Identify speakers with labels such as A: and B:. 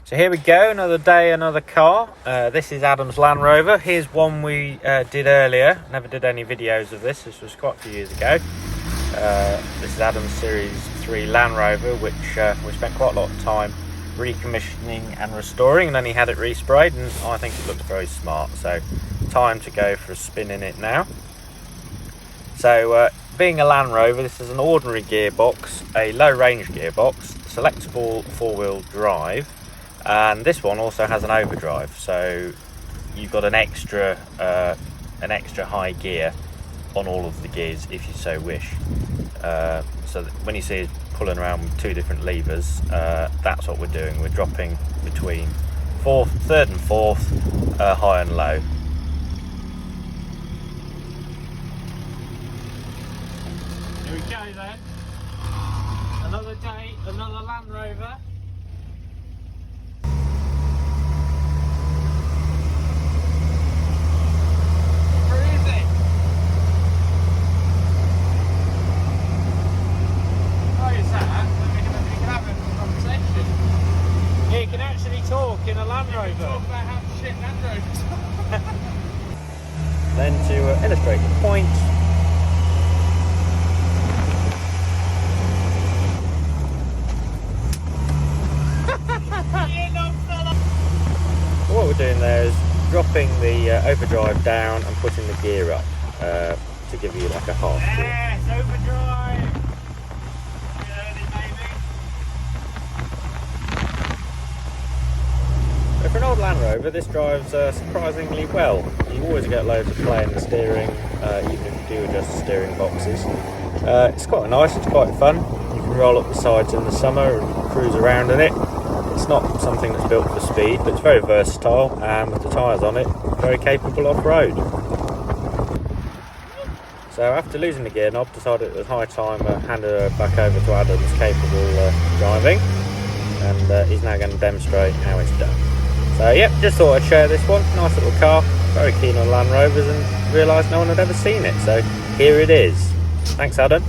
A: So here we go, another day, another car. This is Adam's Land Rover. Here's one we did earlier. Never did any videos of this. This was quite a few years ago. This is Adam's Series 3 Land Rover, which we spent quite a lot of time recommissioning and restoring, and then he had it resprayed, and I think it looks very smart. So time to go for a spin in it now. So being a Land Rover, this is an ordinary gearbox, a low range gearbox, selectable 4-wheel drive, and this one also has an overdrive, so you've got an extra high gear on all of the gears if you so wish. So that when you see it pulling around with two different levers, that's what we're doing. We're dropping between third and fourth, high and low. Here we go then. Another day, another Land Rover. You can actually talk in a Land Rover.
B: Talk about how shit Land Rovers are.
A: Then to illustrate the point, what we're doing there is dropping the overdrive down and putting the gear up to give you like a half gear.
B: Yes, overdrive.
A: For an old Land Rover, this drives surprisingly well. You always get loads of play in the steering, even if you do adjust the steering boxes. It's quite nice, it's quite fun. You can roll up the sides in the summer and cruise around in it. It's not something that's built for speed, but it's very versatile, and with the tyres on it, very capable off-road. So after losing the gear knob, decided it was high time handed her back over to Adam, who's capable driving, and he's now going to demonstrate how it's done. So yep, just thought I'd share this one. Nice little car, very keen on Land Rovers, and realised no one had ever seen it, so here it is. Thanks, Adam.